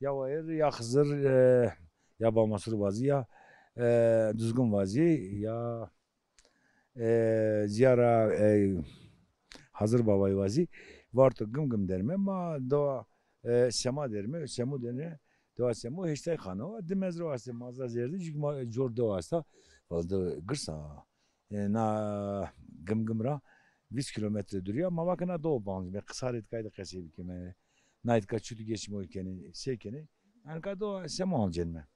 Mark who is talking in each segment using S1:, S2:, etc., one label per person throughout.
S1: Ya hayır ya Hızır ya Bamasur vazı ya düzgün vazı ya ziyara Hazır babayı vazı vardı gım gım derme ama doğa sema derme semu derme doğa semu işte kanı demez roası mazda zerdi çünkü jor doğası oldu gırsa na gım gım ra 100 kilometre duruyor ama bakın doğu bağlı ve kısaret kaydı kasayı kime Nait kaçtı geçme ülkenin sekeni yani kado sema olacaksın mı?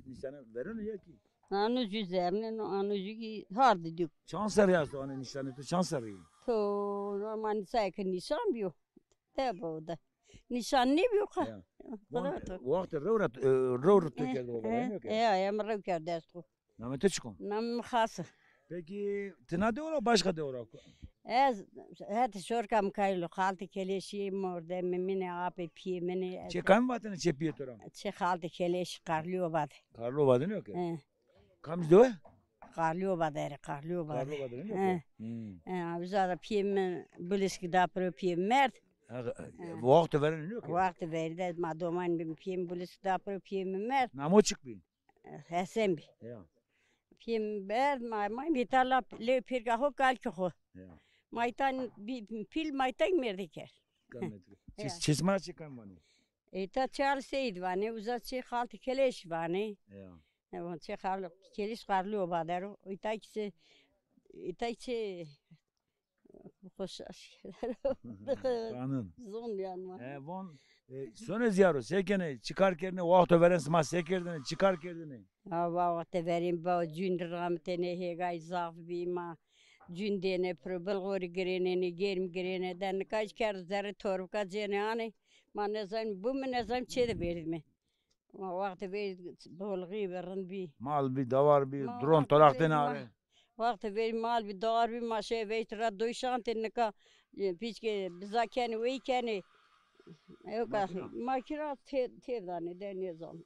S1: Nişanı verir ya ki?
S2: Anucu üzerine anucu ki hardı diyor.
S1: Şanslar yazdı onun nişanı tu şanslar iyi.
S2: To normal sayıkı nişan biyo. Tabi o da. Nişan ne biyo ka?
S1: Vakti rövrut tökerdi o kadar yok ya.
S2: Ya emre kerdestu.
S1: Namete çıkın.
S2: Nam khası.
S1: Peki tina de ora başka de ora.
S2: Ez het şorkam kaylo halti keleşi morde mimine abi piyemini.
S1: Çekam vatını çepiye tora.
S2: Çe halti keleşi karlıyor bad.
S1: Karlo vadın yok ya. Kam de?
S2: Karlıyor bad karlıyor bad.
S1: Karlo vadın yok ya.
S2: Biz ara piyemin biliski dapro piyem mert.
S1: Vakti verin yok ya.
S2: Vakti verdi ma doman bir piyem biliski dapro piyem mert.
S1: Namo çık bin.
S2: Hesen bi.
S1: Ya.
S2: Piyem ber ma bitala le pirga ho kalki ho.
S1: Ya.
S2: Maytan pil maytan merdiker.
S1: Çizma çıkan bana.
S2: Ta çal seyid vani uzat çe halti keleş vani.
S1: Ya.
S2: On çe hal keleş karlıyor badaro. İtayçe hoş
S1: Kanın.
S2: zon yanma.
S1: Von sonra ziyaro sekene çıkar kendine vakti veren sma sekerdine çıkar kendine.
S2: Ha vakti verim ba cün rahmetine hegay zaf bima. Cün dene probel girene gerim girene den kaç kere zerre torka cenane. Man nezam bu men nezam çede verdim. Ma vakti ver bolgi verin bi.
S1: Mal bir davar bir drone tolakten are.
S2: Vakti ver mal bir davar bir maşe vetra doyşantin ka piçke bizakeni veykeni. Yok makina tevdane denizam.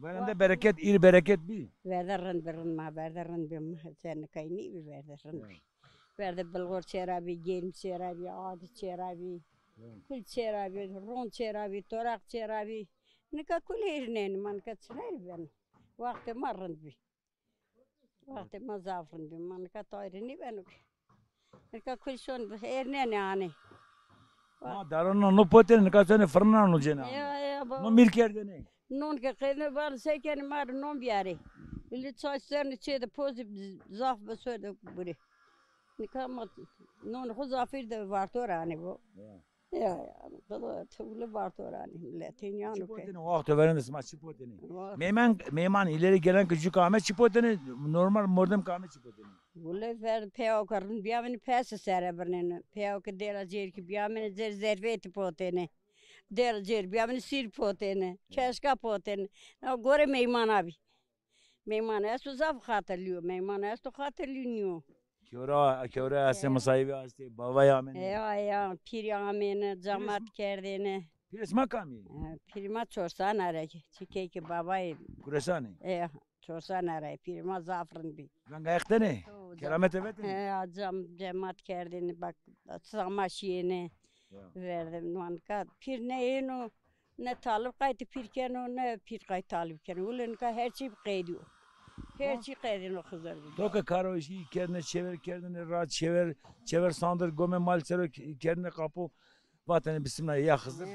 S1: Verende bereket il bereket bir.
S2: Verderin ma verderin bir sen kayni bir verderin. Verde bulgur çerabi, gerim çerabi, adı çerabi, kul çerabi, ron çerabi, torak çerabi. Nika kul ernen man kaçner ben. Vakti marrın bi. Vakti mazafrın bi man katayrini ben. Nika kul şon ernen yani.
S1: Ma darano no poten kaçane fırnan no cena.
S2: Ya
S1: No mirkerde ne?
S2: Non ke kene var seken mar non biari. Bili çaşlarını çede pozip zaf besöde buri. Nikamat non huzafir de vartorani bu. Ya da tevle vartorani milletin yanı ke.
S1: Çipoteni vakti veren sma çipoteni. Meyman ileri gelen küçük Ahmet çipoteni normal mordem Ahmet çipoteni.
S2: Bulle ver peo karın biameni pes serebrenen. Peo ke dela cer ki biameni zerveti poteni. Dela cer biameni sir poteni. Keşka poteni. Gore meyman abi. Meyman es uzaf hatırlıyor. Meyman es to hatırlıyor.
S1: Kora asem sahibi asti baba ya men.
S2: Ya pir amene camat kerdene.
S1: Pires makami.
S2: Pirma çorsan ara çike ki babay.
S1: Kuresani.
S2: Çorsan ara pirma zafrın bi.
S1: Ben gayakta ne? Keramet evet mi?
S2: Camat kerdene bak samaş yene verdim manka pir ne eno ne talip kaydı pirkeno ne pir kay talip keno ulen ka her şey kaydı. Her şey kaydı kızlar.
S1: Toka karo işi kendine kendine rahat çever sandır gome mal çevir kendine kapı vatanı bismillah ya kızdır.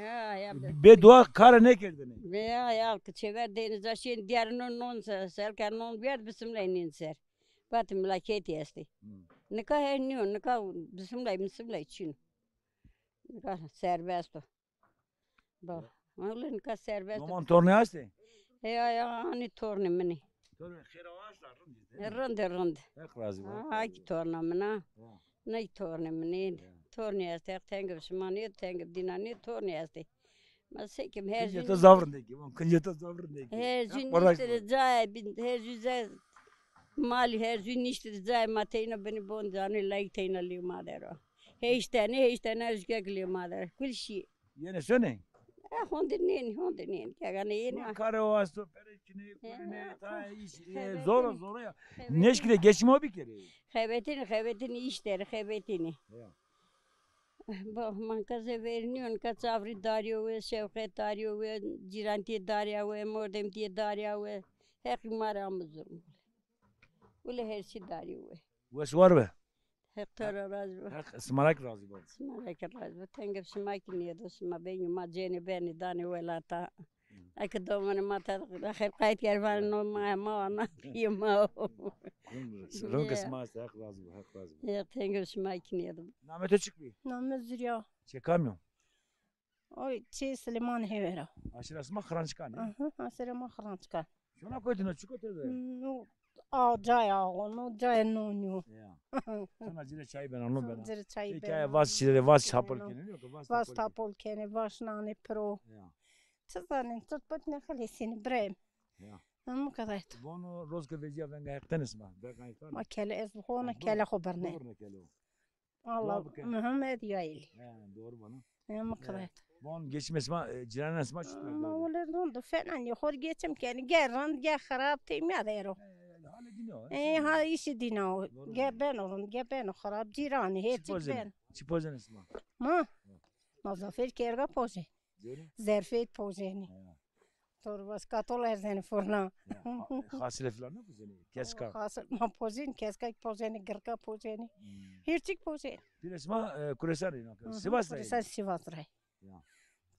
S1: Be dua kara ne kendine?
S2: Ya çever denize şey diğerinin non serken non bir bismillah ninser. Batı melaket yesti. Ne ka her niyo ne ka bismillah için. Serbest o. Bak. Öyle nikah serbest.
S1: Doman torne hasta.
S2: Ya hani torne mini.
S1: Torne khira asla rın.
S2: Rındı.
S1: Hak razı var.
S2: Ay torne mina.
S1: Ya.
S2: Ne torne mini. Torne yazdı. Tengib şmani, tengib dinani torne yazdı. Masayım her gün.
S1: Kıncata zavrındaki. Kıncata zavrındaki.
S2: Her gün işte cay, her gün mali her gün işte cay mateyna beni boncanı layteyna li madero. Heişte ne rüzgarlı madero. Kul şey.
S1: Yine söyle.
S2: Hondinin. Kagane yine.
S1: Kare o hasta. Perekini, kurine, ta iş.
S2: Evet.
S1: Zor ya. Neşkile geçme bir kere.
S2: Xebetini işleri, xebetini.
S1: Ya.
S2: Bak man kaze veriniyon ka çavri dariyo ve şevket dariyo ve ciranti dariyo ve mordemti dariyo ve hek maramızır. Ule her şey dariyo ve.
S1: Wes var be.
S2: Hek tara razı.
S1: Hak ısmarak razı var.
S2: Smalek razı. Tengep smaki niye de sma beni ma ceni beni dani ve lata. Ak domane mata her kayıt kervan no ma ana yema.
S1: Rın kısmazsa hak razı var. Hak razı var.
S2: Ya tengep smaki niye de.
S1: Namete çıkmıyor.
S3: Namazırya.
S1: Çekamıyor.
S3: Oy çi Süleyman hevera.
S1: Aşırısı mı kırançkan.
S3: Aha, asere ma kharançka.
S1: Şuna koydun o çikolata.
S3: No caya no caya no nyu.
S1: Ya. Sana cile çay ben onu ben.
S3: Zır çay
S1: Hikaye vas çileri vas çapıl keniliyor ki
S3: Vas tapol kene vas nane pro.
S1: Ya.
S3: Tızanin tutpat ne khalisini brem.
S1: Ya.
S3: Ama kadar.
S1: Bunu rozga veziya ben gayaktan isma. Ben gayaktan.
S3: Ma kele ez hona kele khabarne.
S1: Doğru ne kelo.
S3: Allah Muhammed yaili.
S1: Ya doğru bana.
S3: Ama kadar.
S1: Bon geçmesma cilanen isma çıktı.
S3: Ma wala rondu falan yukhur geçim kene geran ge kharab temiya dero.
S1: Hale diniyor.
S3: Ha işi dino. Geben kharab jirani hetik ben.
S1: Çipozen isma.
S3: Ma. Zafer kerga poze.
S1: Diyorum.
S3: Zerfet pozeni. Torbas katol erzeni fırna.
S1: Hasile falan ne bu seni? Keska.
S3: Hasıl ma pozeni, keska pozeni, gırka pozeni. Hirçik pozeni.
S1: Bir isma kuresar yine. Sivas'ta.
S3: Sen Sivas ray.
S1: Ya.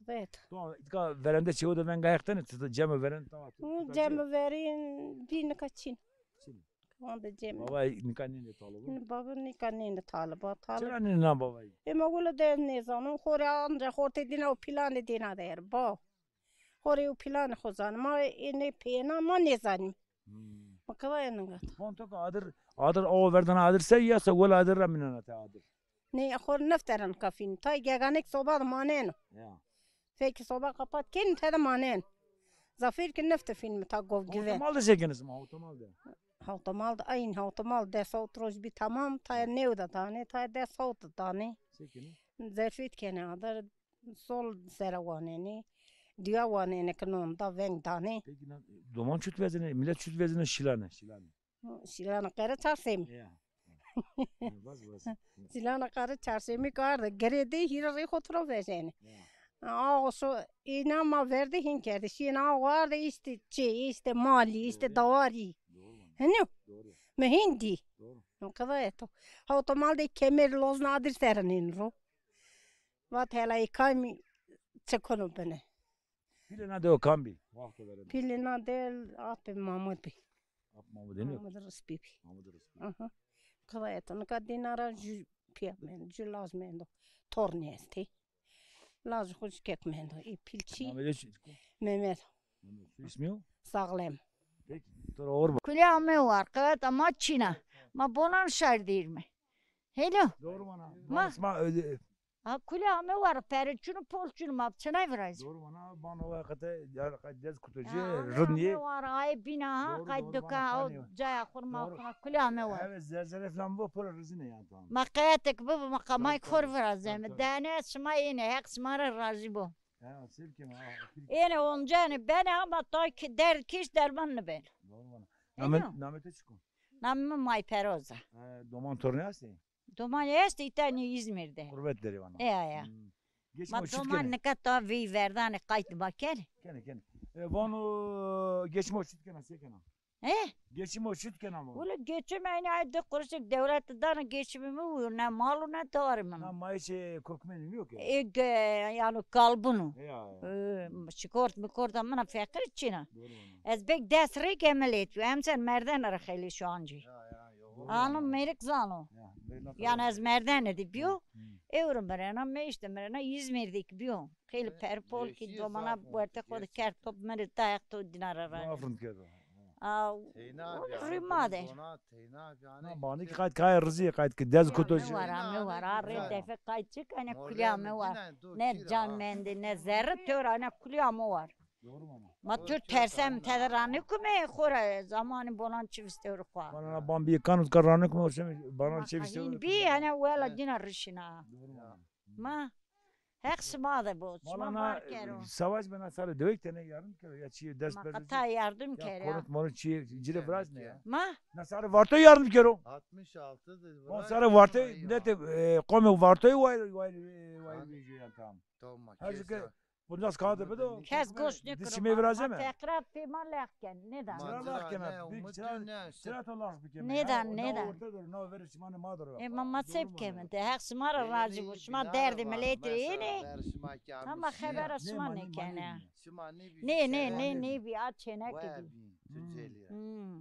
S3: Evet.
S1: Tamam. İtka verende çiğo da ben gayaktan cem'i veren tamam.
S3: Cem verin bir kaçın. Onda cem.
S1: Baba nikan ne talı?
S3: Baba nikan ne talı?
S1: Çera ne na baba?
S3: Ema gula de ne zanım khore anja khorte dina o plan dina der ba. Khore o plan khozan ma ne pena ma ne zanim. Ma kavayanınga.
S1: Fontok adır o verden adır say ya sa wala adır ramina ta adır.
S3: Ne khor nefteran kafin. Tay gaganek soba manen.
S1: Ya.
S3: Feki soba kapat ken tada manen. Zafer ki nefte film ta gov güven.
S1: Otomal da çekiniz mi? Otomal da.
S3: Hautomal da aynı hautomal de sautroz bir tamam ta nevda tane ta de saut tane.
S1: Çekiniz.
S3: Zerfit kene adar sol seravaneni. Diya vaneni kanon da ven tane.
S1: Peki doman çüt vezine, millet çüt vezine şilane.
S3: Silana kara çarsem.
S1: Ya. Bas.
S3: Silana kara çarsemi kardı. Gerede hirari khotro vezeni. Ağusu inama verdi hinkerdi. Şina vardı işte mali işte davari. Hani?
S1: Doğru.
S3: Mehindi.
S1: Doğru.
S3: O kadar eto. Automal de kemer loz nadir seranin ro. Vat hela ikami çekono bene.
S1: Bile ne de o kambi. Vakti verelim.
S3: Pilina del ape Mahmud Bey.
S1: Mahmud deniyor.
S3: Mahmud Rasbibi.
S1: Mahmud Resul.
S3: Aha. Kadar eto. Nika dinara piyapmen. Jülaz mendo. Tornesti. Laz hoş kekmendo. Pilçi. Mehmet.
S1: İsmi o?
S3: Sağlam.
S1: Peki. Dur olur mu?
S4: Kulağımı var, kıvat ama Çin'e. Ma bonan şer değil mi? Hello.
S1: Doğru bana.
S4: Ma.
S1: Basma
S4: Ha kulağımı var, periçunu polçunu ma çınay virayız.
S1: doğru bana. Bana o vakti ya dez kutucu.
S4: Kulağımı
S1: Rındiye.
S4: var, ay bina ha,
S1: Doğru,
S4: kay
S1: doğru,
S4: döka
S1: bana
S4: o
S1: tanıyor.
S4: caya kurma
S1: Doğru.
S4: okuna kulağımı var.
S1: Evet zelzele falan bu para rızine ya tamam.
S4: Ma kayatek bu ma kamay
S1: Tabii,
S4: kor
S1: tabii,
S4: viraz
S1: tabii,
S4: yani.
S1: tabii.
S4: Dane sıma yine hek smara razı bu.
S1: Ya silkim ha.
S4: Yine onca ben ama toy ki der kiş dermanlı ben.
S1: Doğru bana.
S4: Hello.
S1: Namete çıkın.
S4: Namı may peroza.
S1: Doman torunu asın.
S4: Duman este itani İzmir'de.
S1: Gurbetleri bana.
S4: Ya.
S1: Geçme
S4: Ma
S1: o çift
S4: duman
S1: gene.
S4: ne kadar vi verdane kayıt baker.
S1: Gene. Bunu geçme o çift gene sekene. Geçme o çift gene ama.
S4: Ulu geçimini ayda kuruşuk devletten geçimimi uyur ne malı ne doğru
S1: Ha mayışı kokmenin yok ya.
S4: Yani kalbunu.
S1: Ya.
S4: Şikort mikort ama fikir içine.
S1: Doğru bana.
S4: Ez bek desri kemel ediyor. Hem sen merdan arayeli şu anca.
S1: Ya.
S4: Anım merik zano. Yani ez merdan edip yo. Evrim meşte merena İzmir'deki biyon. Kheli perpol ki
S5: Yeşil
S4: domana
S5: zafon,
S4: buerte kod
S5: yeşil.
S4: kertop meri dayak to dinara
S1: Afrin keda.
S4: Rimade.
S1: Bani ki kayıt kayı rızı kayıt ki dez kutu.
S4: Me var arre defe kayçık ana kulyamı var. Ne can mendi ne zerre tör ana kulyamı var. Ma tür tersem tederani kume khora zamanı bonan çiviste urfa.
S1: Bana ban bir kanut karanlık mı olsun bana çevişte.
S4: Bir ana vela dina rişina. Ma heks mağda bu. Ma
S1: Bana
S4: var kero.
S1: savaş bana sarı dövek tane yarın kero ya çiğ ders
S4: Ma
S1: perdi.
S4: kata yardım
S1: Ya
S4: kere.
S1: konut monu çiğ cire bırak ne ya.
S4: Ma
S1: Nasarı varto yardım kero.
S5: 66 dedi.
S1: On sarı varto ne de kome varto vay tamam.
S5: Tamam.
S1: Her şey bu nasıl kaldı be de.
S4: kes goşnu
S1: Dişime biraz
S4: Ma
S1: mi?
S4: tekrar pima lehken. Neden?
S1: Sırat Allah bir kere.
S4: Neden?
S1: Ne verir şimanı mağdur.
S4: Ma matsep kemen de heks mara razı bu. Şma derdi meletri ne? Ama haber asma ne kene. Ne bir açene kedi.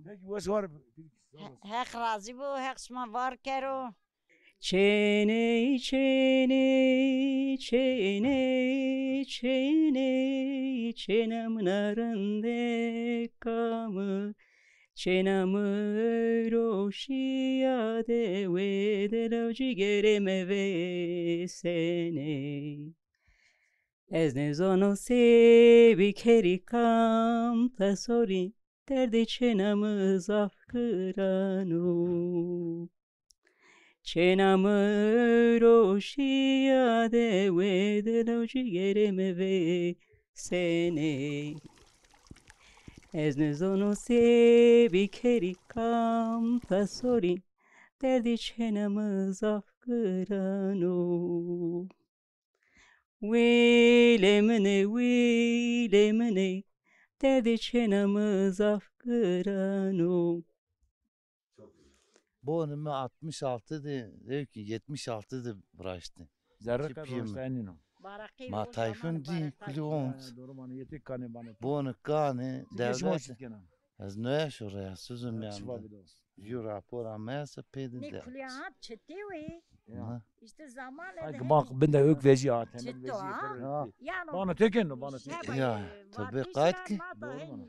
S1: Peki bu var.
S4: Hek razı bu heksma var kero.
S6: Çene çene çene çene çenem narande kamı çenam roşiya de ve de loji gereme ve sene ez ne zono sevi kerikam tasori derdi çenam zafkıranu Çenam roşiya de ve de loji gereme ve sene Ez ne zono sevi kerikam tasori derdi çenam zafkıranu Vilemene derdi çenam zafkıranu
S5: Bu önüme 66 diyor ki 76 de bıraktı.
S1: Zerre
S5: Tipiyim.
S1: kadar isteyinin.
S5: Ma tayfun di kulüont.
S1: Doğru bana yetik kanı bana.
S5: Bu önü kanı
S1: Devlet.
S5: devlet. Az ne şuraya sözüm
S1: Şifa
S5: yandı.
S1: bir olsun.
S5: Ju rapor mesa pedi
S4: Ne
S5: de.
S4: kulyanat çeti ve işte zaman
S1: Ay bak ben de ök veci ya.
S4: Çeto, ha? Yani
S1: Bana tekin bana tekin.
S5: Ya, tabii kaç ki?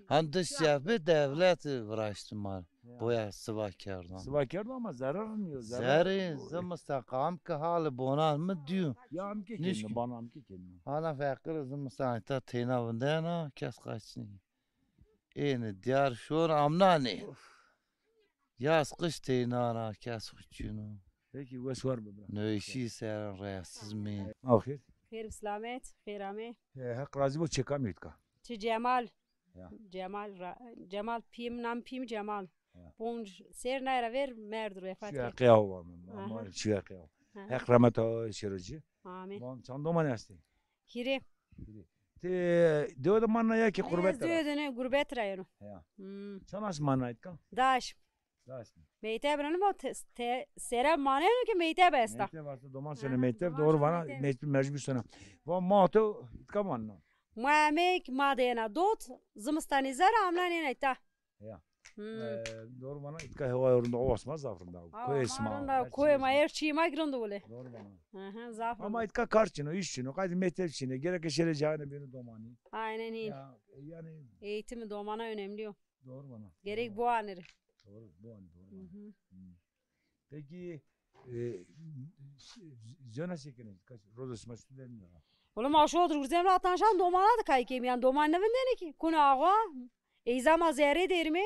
S5: Hande şefi devlet bıraktım var. Boya sıvakardan.
S1: Sıvakardı ama zararmıyor.
S5: Zeri zımıstakam ki halı bonan mı diyor.
S1: Ya amki
S5: Niş
S1: kendi
S5: ki?
S1: bana amki kendi.
S5: Hala fakir zımıstakta tenavındana kes kaçsın. Eni diyar şur amnani. Yaz kış tenana kes uçunu.
S1: Peki bu var mı?
S5: Ne işi seren rayatsız mı?
S1: Ahir.
S7: خير بسلامت خيرامي
S1: Hak razı bu çekamıydı ka.
S7: تي جمال
S1: Ya.
S7: جمال بيم نام بيم جمال
S1: Ya.
S7: بونج سير نايرا فير مردر وفات
S1: Şu yakıya var mı?
S7: Aha.
S1: Ama şu yakıya.
S7: Aha.
S1: Hak rahmet o şiracı.
S7: آمين
S1: Bon çando man asti.
S7: كيري
S1: Te diyor da manna ya ki
S7: Ez
S1: kurbet.
S7: دودنه غربت راينو
S1: Ya. Çanas manna it ka.
S7: داش
S1: Daş.
S7: ميتاب رنو سيرا مانينو كي ميتاب استا
S1: Mekte varsa doman söyle
S7: Aha,
S1: mekte
S7: doman
S1: doğru
S7: söyle
S1: bana
S7: mektep.
S1: mecbur sana. Va mato ka manna.
S7: ماميك ما دينا دوت زمستاني زرا عملاني نيتا
S1: Ya. Doğru bana itka hava yorunda olmaz zafrında. Koy isma.
S7: da koy ma yer çiğ ma grundu bole
S1: Doğru bana.
S7: aha zafır
S1: Ama itka karşını, işçini, kaydı mektep içine gerek eşere cahane beni domani.
S7: aynen iyi
S1: Ya yani
S7: eğitimi doğmana önemli o
S1: doğru bana.
S7: gerek bu anır
S1: Doğru, bu an doğru bana. Peki zona şeklinde kaç rodos maçı deniyor.
S7: Oğlum aşağı otur zemle atanşan domana da kaykem yani doman ne ne ki kuna ağa eyzama zerre derimi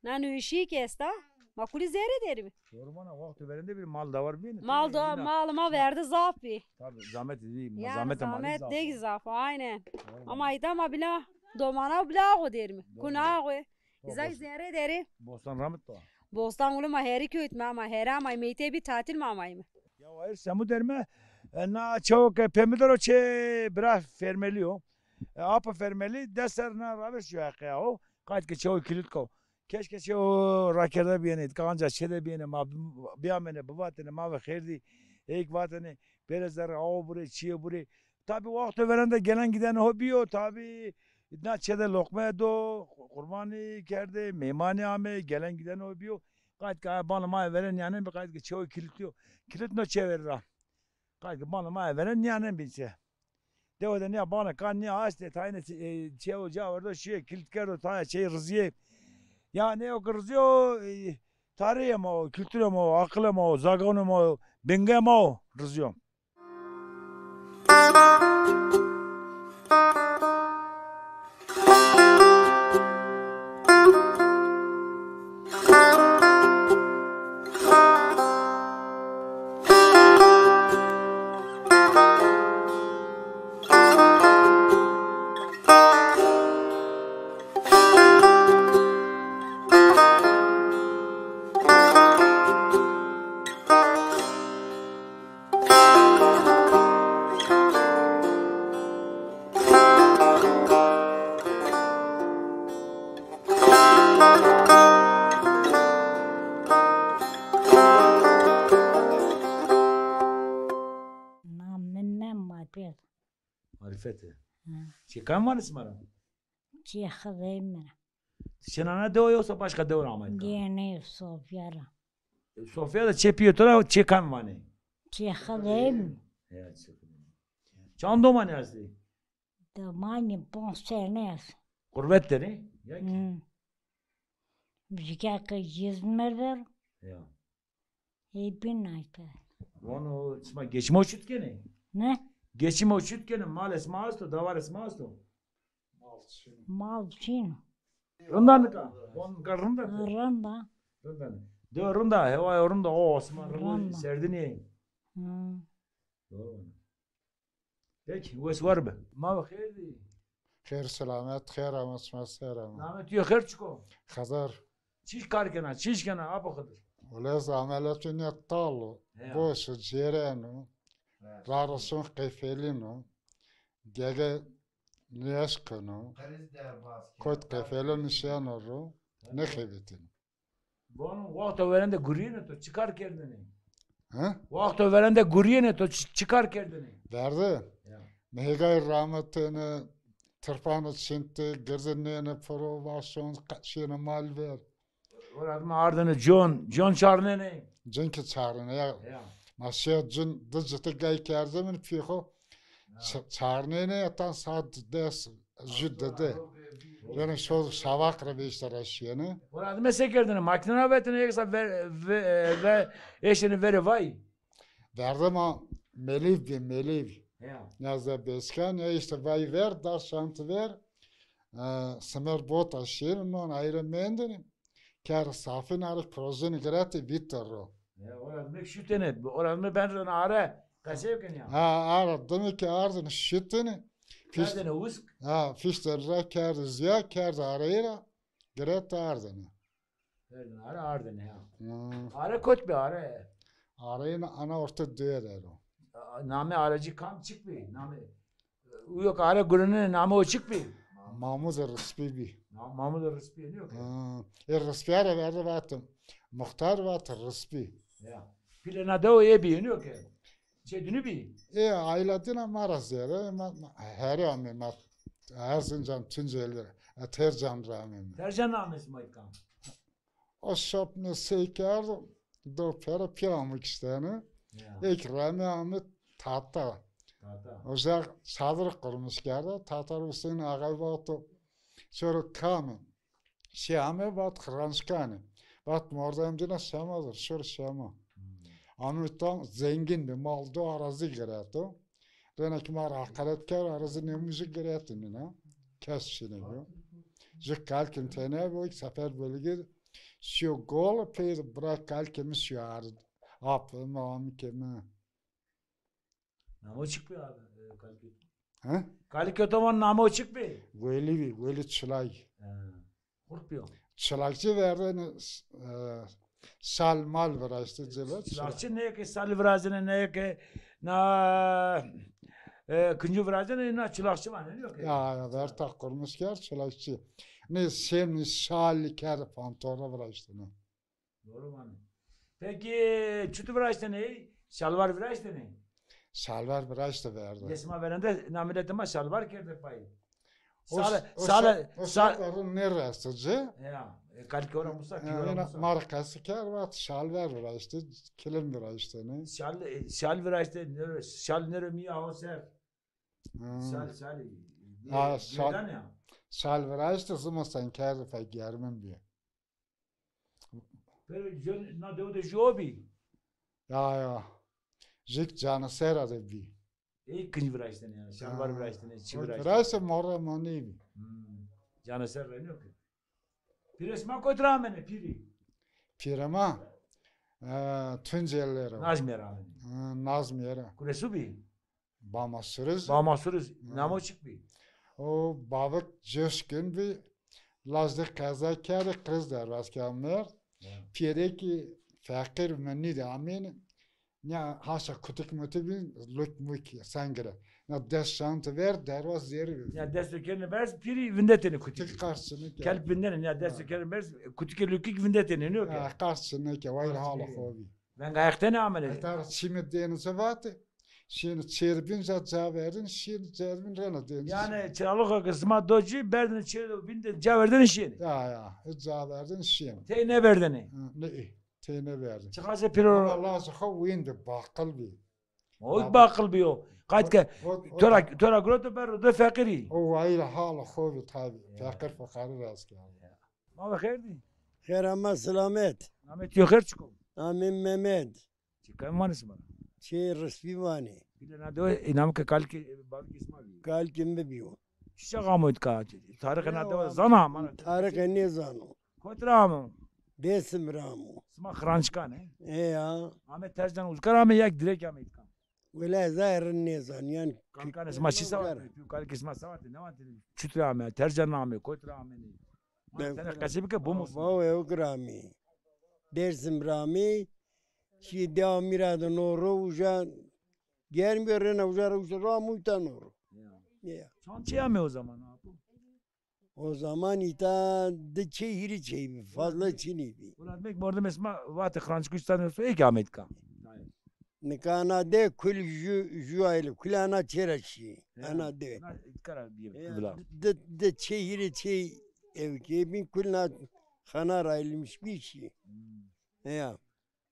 S7: nanu işi kesta makuli zerre derimi
S1: Doğru bana vakti verende bir mal da var bir.
S7: mal da malıma verdi zaf bir
S1: Tabii zahmet değil,
S7: yani
S1: zahmet ama.
S7: zahmet değil zaf aynen ama idama bila domana bila o derimi kuna ağa izay zerre deri
S1: Bostan rahmet da.
S7: bostan oğlum maheri köyt mama hera may meyte bir tatil mamayım
S1: Ya hayır semu derme. Na çok pemidoro çe bra fermelio. Apa fermeli deser na raves şu ya o. Kaç ke çoğu kilit ko. Keşke çoğu rakerde bir yene kanca çede bir yene ma bir amene babatene ma ve khairdi. Ek vatene berezer o bure çiye bure. Tabi vakti verende gelen giden hobiyo tabi. İdna çede lokma do kurbanı kerde memani ame gelen giden hobiyo. Kaç ka bana ma veren yani kaç ke çoğu kilitliyor. Kilit no çevirir. Kalk bana ma veren niye bilse. De o da ne bana kan ne açtı tane şey ocağı orada şey kilitker tane şey rızıye. Ya ne o rızıyor tarihe mi kültüre mi akılle mi zagonu mu benge mi rızıyor. Marifeti. Çıkan var ismi ara?
S4: Çiğhadayım.
S1: Şenana de o yoksa başka de var mı?
S4: Gene Sofya'ra.
S1: Sofya da çepiyor tora çıkan var ne?
S4: Çiğhadayım.
S1: Evet. Çan doma ne asli?
S4: Domani bon senes.
S1: Kurbet de ne? Ya ki.
S4: Vždycky jizmerder.
S1: Ya.
S4: Binayta.
S1: Onu ismi geçme uçut gene.
S4: Ne?
S1: Geçme uçut gene mal esmasto davar esmasto.
S4: Malçin.
S1: Rundan ka. On ka runda.
S4: Randa.
S1: Rundan. De runda heva runda o Osman
S4: Runda.
S1: Runda serdini.
S4: Hmm.
S1: Doğru. Peki, wes var be? Ma khayri.
S8: خير سلامت خير ama سمسر ama.
S1: Namet yok her çıko.
S8: خزر
S1: Çiş karkena, çiş kena apa kadar.
S8: ولازم عملتون يطالوا بوش جيرانو رارسون قفلينو جاجا نيشكنو كوت قفلون نشانو نخبتين.
S1: Bon, vakti verende guriyene to çıkar kendini.
S8: Ha?
S1: Vakti verende guriyene to çıkar kendini.
S8: Derdi.
S1: Ya.
S8: Mehgay rahmetini tırpanı çinti, gırzinliğini provasyon kaçını mal ver.
S1: Orada ardını John çağırne ne?
S8: Çünkü çağrını ya.
S1: Ya.
S8: Masya cın dıcıtı gay kerzemin fiho. Çağrını ne yatan saat des jüddede. Yani şu savak rabişler aşıyını.
S1: Orada mesela kendini makine vetine yoksa ve eşini veri vay.
S8: Derdi ma meliv bir meliv.
S1: Ya.
S8: Yazda beskan ya işte vay ver, dar şantı ver. Semer bot aşıyını non ayrı mendini. Kar safin arı prozunu grati vitero.
S1: Ya orada mek şütenet. Orada ben sana ara kasayken ya.
S8: Ha aradım ki ardını şütini.
S1: Nerede usk?
S8: Ha fişterra kar ziya kar arayla grati ardını.
S1: Nerede ara ardını ya. Ara koç be ara.
S8: Arayına ana orta değer o.
S1: Name aracı kam çıkmıyor. Name yok ara gurunun namı o çıkmıyor.
S8: Mahmud Rısbibi.
S1: Mahmud Rısbi ne yok ya.
S8: Rısbiyara verdi vatım. Muhtar vatı Rısbi.
S1: Ya. Pilena da o yebi ne yok ya. Şey dünü bir.
S8: Ayladına maraz yere. Her yağmur mat. Erzincan Tunceli. Tercan rağmen.
S1: Tercan namesi maykan.
S8: O şopnu seykardı. Do pera piyamık isteni. Ekrami Ahmet Tata. Ocak çadır kurmuş geldi. Tatar Hüseyin ağay vatı. Sonra kamen. Şame vat Kranskani. Vat mordamcına şamadır. Şur şama. Ahmet'ten zengin bir maldı arazi gerekti. Denek mar hakaretkar arazi ne müzik gerekti ne? Kesşine bu. Jük kalkin tane bu ilk sefer bölge. Şu gol peyde bırak kalkimiz şu ardı. Apı mağamı kemi.
S1: Namı çıkmıyor abi.
S8: Ha?
S1: Kalikö tamam namı çıkmıyor.
S8: Veli çılay.
S1: Korkmuyor.
S8: Çılakçı verdi sal mal veraştı cıla.
S1: Çılakçı ne ki sal vrazine ne ki na kıncı vrazine ne çılakçı var ne yok
S8: ya ver tak kurmuş ger çılakçı. Ne sen sal ker pantora veraştı ne.
S1: Doğru mu? Peki çütü veraştı ne? Şalvar veraştı ne?
S8: Şalvar veraştı verdi.
S1: Desma verende namidetime şalvar kerdi payı.
S8: Uşakların neresici?
S1: Ya. Kalki ora musa ki ora
S8: Yine
S1: musa.
S8: markası kar var, şal ver işte, kilim ver işte ne?
S1: Şal vera işte nere şal nere mi ya o ser. Şal.
S8: Ha, şal.
S1: Neden ya?
S8: Şal ver işte zıma sen kar fe germen bir.
S1: Pero yo na deu de jobi.
S8: Ya. Jik canı seradı bir.
S1: İkinci vera işte yani. Şal var vera işte ne? Çi vera işte.
S8: Veraysa mora mani bir.
S1: Canı ser ne yok. Piresma koytra mene piri.
S8: Pirema. Tuncellere.
S1: Nazmi rağmen.
S8: Nazmiyere.
S1: Kuresu bi.
S8: Bamasırız.
S1: Bağmasırız. Namo çık bi.
S8: O babık coşkun bir lazdık kaza kârı kız der vaskamlar. Pire ki fakir menni de amin. Ya haşa kutuk mutubin luk muki sangre. Ya dest şantı ver dervaz zeri.
S1: Ya desteklerini vers piri vindetini kutik.
S8: Kutuk karşısını ki.
S1: Kelp vinden ya desteklerini vers kutik lükik vindetini ne yok ya.
S8: Karşısını ki vay hala hobi.
S1: Ben gayakta ne amel edeyim?
S8: Hatta şimdi denize vatı. Şimdi çerbin zatça verdin, şimdi çerbin rena deniz.
S1: Yani çalığa kısma doji berdin çeyrek vinde caverdin işini.
S8: Ya, zatça verdin şimdi.
S1: Te ne verdin?
S8: Ne? Tene verdin.
S1: Çıkasa piro.
S8: Allah zıha vinde bakıl bir.
S1: O bakıl biyo. Kaç ke tora groto ber de fakiri.
S8: O vay hala hobi tabi. Fakir fakarı rast geldi.
S1: Ma bakırdı.
S9: Khair ama selamet.
S1: Ahmet yok her çıkım.
S9: Amin Mehmet.
S1: Çıkam manis bana.
S9: Şey resmi vani.
S1: Bile na do inam ke kalki bak ismail.
S9: Kal kim bebiyo.
S1: Şagamut ka. Tarık na do zana man.
S9: Tarık ne zanu.
S1: Kotram.
S9: Besim ramu.
S1: Sma khranchka ne.
S9: Ya.
S1: Ahmet tercden uzkar ama yak direkt Ahmet ka.
S9: Vela zahir ne zan yani.
S1: Kanka sma şisa var. Kalki sma savat ne var? Çutra Ahmet tercden Ahmet kotra Ahmet. Sen kasip ke bu mu?
S9: Vao yok rami. Dersim rami. Şi devam mirada noro uca. Gelmiyor rena uca ramu tanoro. Ya.
S1: Çançı ya o zaman abi?
S9: O zaman ita de çehiri çeyi fazla çini bi.
S1: Ulan mek morda mesma vat khranch kustan so ek Ahmet ka.
S9: Nikana de kul ju aile kulana çeraşi. Ana de.
S1: Kara bir bila.
S9: De çehiri çey evke bin kulna khana ailmiş bir şey. Ya.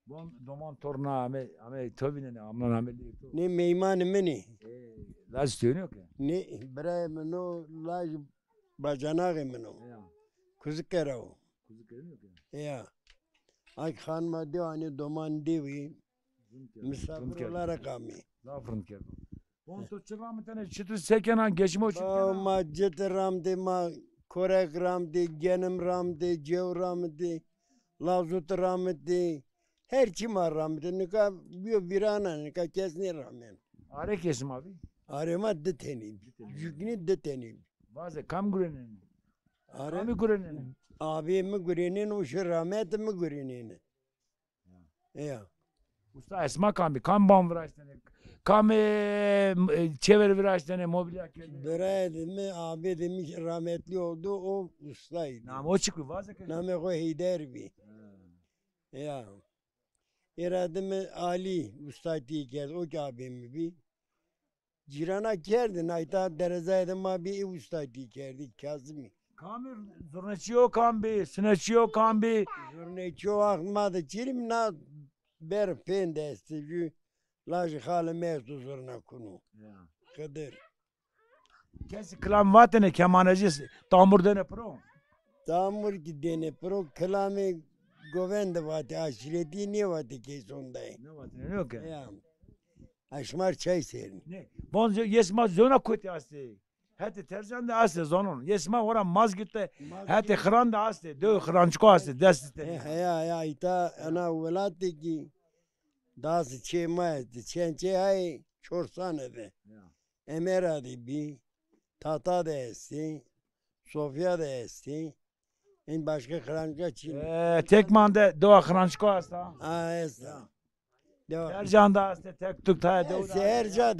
S1: Bon doman torna ame tövbine ne amlan ameli.
S9: Ne meyman meni.
S1: Laz tönüyor ki.
S9: Ne bray meno laj bacanağı meno. Kuzu kerao.
S1: Kuzu keremiyor ki.
S9: Ya. Ay khan ma hani doman devi. Misafir olarak kami.
S1: Zafrın kerdo. Bon to çıram tane çıtı sekena geçme o çıtı.
S9: Ma jet ram de ma korek ram de genim ram de cev ram de lazut ram de her kim ram de ne ka virana ne ka kesne ramen.
S1: Are kesim abi.
S9: Arema de teni. Jugni de teni.
S1: Bazı kam gürenin.
S9: Are
S1: Kami gürenin.
S9: abi mi gürenin o şu rahmet mi gürenin. Ya.
S1: Usta esma kam kam bam viraştene. Kam çevir viraştene mobilya kelli.
S9: Bere mi abi demiş rahmetli oldu o ustaydı.
S1: Nam o çıkıyor bazı ke.
S9: Name ko Heyder bi. Ya. İrademi Ali ustaydı geldi o abim bi. Cirana geldi nayta derecede ma bir ustaydı geldi Kazım.
S1: Kamir zurnaçıyor kambi, sınaçıyor kambi.
S9: Zurnaçıyor aklıma da çirim na ber pendesti ju laj hale mestu zurna kunu. Kadir.
S1: Kes klam vatene kemanacı tamur dene pro.
S9: Tamur ki dene pro kalame govende vate aşireti ne vate ke sonday.
S1: Ne vatene ne yok ya.
S9: Ya. Aşmar çay serin.
S1: Ne? Bon yesma zona kote asti. Hadi tercan da asti zonun. Yesma ora mazgitte. Hadi khran da asti. Dö khrançko asti dest.
S9: Ya ita ana velati ki das çema çençe ay çorsane de. Emera de bi tata de esti. Sofya de esti. En başka khranca çin.
S1: Tekmande dö khrançko asta.
S9: Ha esta.
S1: Tercan da asti tek tuk ta dö.
S9: Serca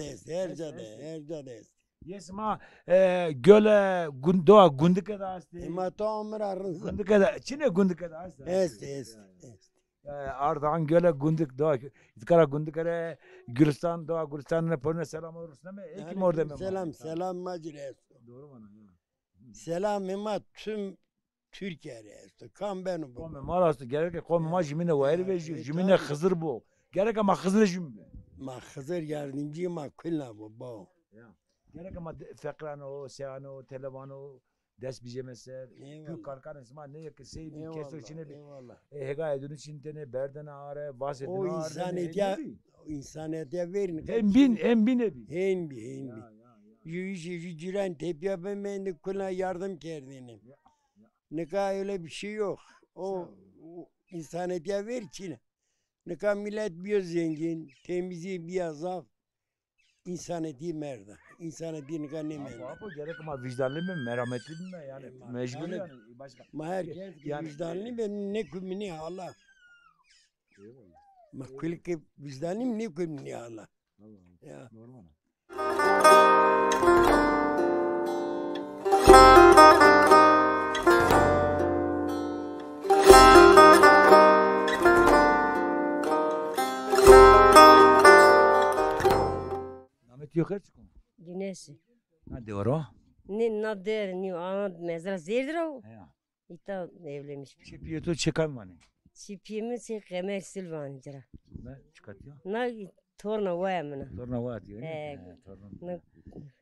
S9: de.
S1: Yesma göle doğa gundike da asti.
S9: Ma tamir arınsa.
S1: Gundike da çine gundike da asti.
S9: Est.
S1: Ardahan göle gundik doğa. İtkara gundikere Gülistan doğa Gülistan'ına porne selam olursun ama ekim orada mı?
S9: Selam macires.
S1: Doğru bana ya.
S9: Selamıma tüm Türkiye'ye. Kan benim bu.
S1: Kome marastı gerek kome ma jimine vayr ve jimine Hızır bu. Gerek ama Hızır jim.
S9: Ma Hızır yardımcı ma kulna bu bu.
S1: Gerek ama fekrano, seano, televano ders bize mesela büyük kalkan isma ne ki seydi keso içine bir hega edin içinde berdene are bahsedin
S9: O insaniyete verin.
S1: Hem bin ebi.
S9: Hem bi. Yüzü ciren tepiye ben kulna yardım kerdini. Ne kadar öyle bir şey yok. O insaniyete ver Çin'e. Ne kadar millet bir zengin, temizi bir azaf. İnsaniyeti merda. İnsaniyeti ne kadar ne merda.
S1: Bu gerek ama vicdanlı mı, merhametli mi yani mecbur yani başka.
S9: Ma herkes vicdanlı ben ne kumini Allah. Ma kulki vicdanlı ne kumini Allah. Ya.
S1: Normal. Yok hiç.
S10: Günesi.
S1: Ne diyor o?
S10: Ne der ni ana mezra zerdir o.
S1: Ya.
S10: İta evlenmiş.
S1: Çipiyeto çekan var.
S10: Çipiyemi se kemer silvan jira.
S1: Ne çıkartıyor?
S10: Na torna vayamına.
S1: Torna var diyor.
S10: Ne.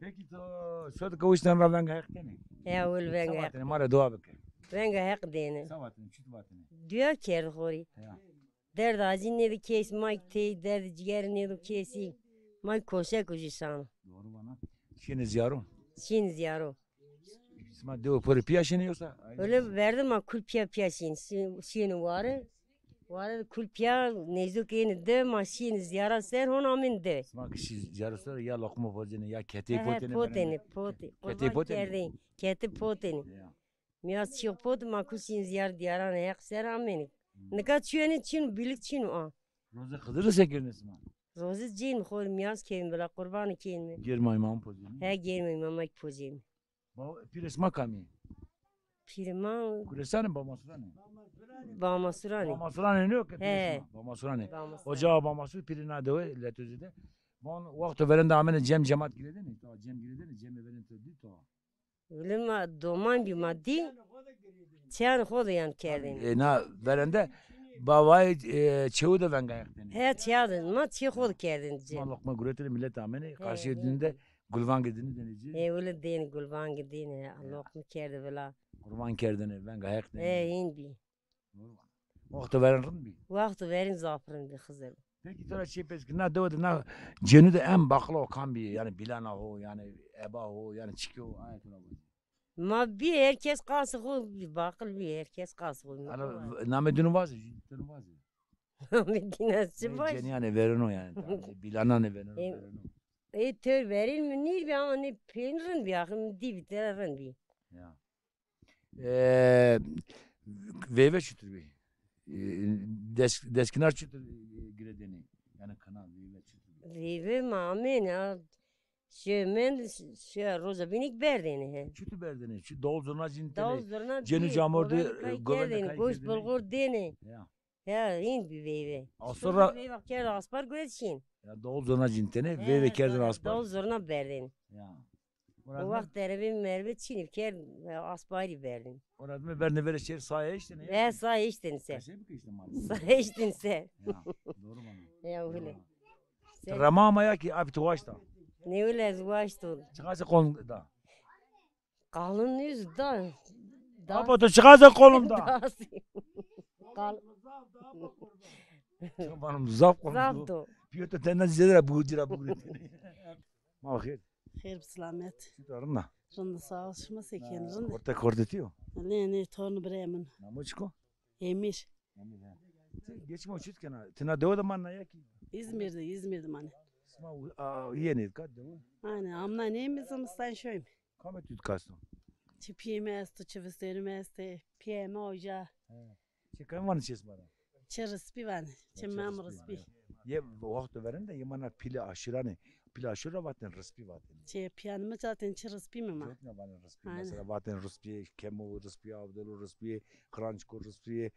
S1: Peki to şöyle kavuştan ravanga hakkını.
S10: Ya ul venga.
S1: Sabatını mara dua bak.
S10: Venga hak dene.
S1: Sabatını çit batını.
S10: Diyor ker hori.
S1: Ya.
S10: Der da azin ne de kes Mike te der ciğer ne de kesi. Mike koşa kujisan.
S1: Doğru bana. Şimdi ziyarım.
S10: Şimdi ziyaro.
S1: İsma diyor por piyasını yoksa.
S10: Öyle verdim ama kul piya şimdi var. Var kul piya nezuk yeni de maşin ziyara ser hon amin de.
S1: İsma kişi ziyarı ya lokma pozini ya kete
S10: poteni. Kete poteni. Kete poteni. Miyaz çık pot makusin ziyar diyara ne yak ser amin. Ne kadar çüyeni çin bilik çin o.
S1: Roza Hızır'ı sekirin isma.
S10: Roza cin khol miyaz keyin bela kurbanı keyin mi?
S1: Girmay imam pozini.
S10: He girmay mama pozini.
S1: Bu piresma kami.
S10: Pirman.
S1: Kuresanı Bamasurani.
S10: Bamasurani.
S1: Bamasurani ne yok?
S10: He.
S1: Bamasurani. Ocağı Bamasur pirina de letözde. Bon vakti verende amene cemaat giredi ne? Ta cem giredi ne? Cem evren tedi ta.
S10: Öyle mi? Doman bir maddi. Çan khodu yan kerdin.
S1: Na verende bavay çevu da venga yaktın.
S10: He çadın ma çi khod kerdin cem.
S1: Ma lokma gureteli millet amene karşı edinde gulvan gidini denici.
S10: Öyle den gulvan gidini lokma kerdi bela.
S1: Kurban kerdini venga yaktın.
S10: İndi.
S1: Vakti verin mi?
S10: Vakti verin zaferin bir Hızır.
S1: Peki sonra şey peki ne doğdu ne cenu de en bakla kan bir yani bilana o yani eba o yani çıkıyor ayet ona.
S10: Ma bir herkes kalsı khod bir bakıl bir herkes kalsı khod.
S1: Ana namedunu var dunu var.
S10: Medinesi var.
S1: Ceni yani verin o yani. Bilana ne verin o.
S10: Tör verin mi nir bir ama ne peynirin bir akım dibi terin bir.
S1: Ya. Veve çütür bir. Deskinar çütür giredeni. Yani kanal veve çütür.
S10: Veve mamen ya. Şemen roza binik berdeni he.
S1: Çütür berdeni. Çü dol zurna cintene.
S10: Dol zurna.
S1: Cenu camordu
S10: governe goş bulgur deni.
S1: Ya.
S10: Ya in bir veve.
S1: Sonra
S10: veve ker aspar göçin.
S1: ya dol zurna cintene veve kerden aspar.
S10: Dol zurna berdeni.
S1: Ya.
S10: O vakit derevim merve çinip ker aspari berdin.
S1: Orada mı berne vere şer sahaya işte ne?
S10: Ve sahaya içtin sen.
S1: Şey mi ki işte mal?
S10: Sahaya içtin sen.
S1: Ya. Doğru mu?
S10: Ya öyle.
S1: Ramama ya ki abi tuvaşta.
S10: Ne öyle zvaştın?
S1: Çıkarsa kolumda.
S10: Kalın yüz da.
S1: Abi to çıkarsa kolumda.
S10: Kal.
S1: Benim zaf kolumda.
S10: Zapto.
S1: Piyoto tenden zedere bu dira bu. Mahir.
S11: Hayır selamet.
S1: Tutarım
S11: Rında sağ ol şuma sekin rında.
S1: Orta kordetiyor.
S11: Ne tornu bremen.
S1: Namoçko.
S11: Emir.
S1: Geçme uçut kana. Tina devam manna ya ki.
S11: İzmir'de mani.
S1: İsma yeni kad devam.
S11: Aynen amna neyimizim sen şöyle.
S1: Kamet tut kastım.
S11: Çipiyemezdi, çivisterimezdi, piyeme oca.
S1: Çekan var çes bana.
S11: Çırıs bir var. Çemmem rıspi.
S1: Ye vakti veren de yemana pili aşırani. Pili aşırı vaten rıspi vaten.
S11: Piyanımı zaten çırıspi mi ma?
S1: Çok ne bana rıspi. Mesela vaten rıspi, kemo rıspi, avdelu rıspi, krançko rıspi,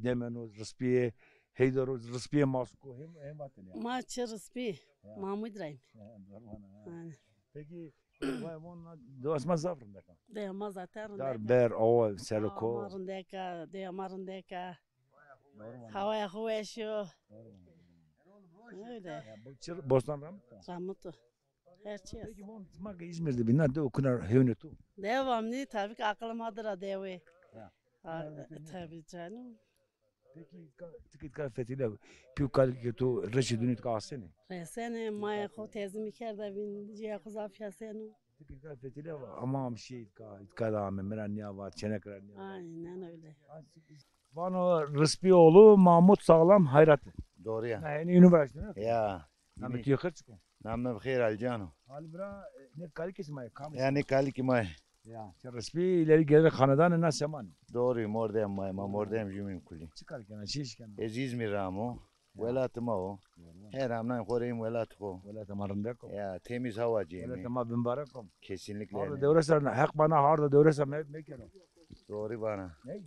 S1: demeno rıspi, heydaro rıspi, masko hem vaten ya.
S11: Ma çırıspi. Mahmud Rahim.
S1: Peki onunla doğasma zafrında kan.
S11: Deyama zaten
S1: Dar ber o serko.
S11: Marındeka, deyamarındeka. Havaya huveşiyor. Öyle.
S1: Bostan Ramut.
S11: Ramutu. Her şey.
S1: Peki bu smak İzmir'de binler okunar hevnetu.
S11: Devamlı tabii ki aklımadır ha devi.
S1: Ya.
S11: Tabii canım.
S1: Peki tıkıt fethiyle piyukal ki tu reşidunit ka asene.
S11: Resene maya ko tezimi kerde bin ciye kuzaf yasenu.
S1: Tıkıt fethiyle ama şey ka da meran ya var çenek ran ya.
S11: Aynen öyle.
S1: Bana Rıspioğlu Mahmut Sağlam Hayratı.
S5: Doğru ya.
S1: Yani üniversite.
S5: Ya.
S1: Namet yukarı çıkın.
S5: Namna bخير Aljano.
S1: Hal bra ne kali kesmay kam.
S5: Yani kali ki may.
S1: Ya. Rıspi ileri gelir kanadan na seman.
S5: Doğru mordem may ma mordem jumin kulli.
S1: Çıkar kana şiş kana.
S5: İzmir ramo. Velat ma o. Her amnan koreyim velat ko.
S1: Velat marında ko.
S5: Ya temiz hava
S1: Velat
S5: cemi.
S1: ma binbarak kom.
S5: Kesinlikle.
S1: Harda devresana hak bana harda devresam mekero.
S5: Doğru bana.
S1: Ne?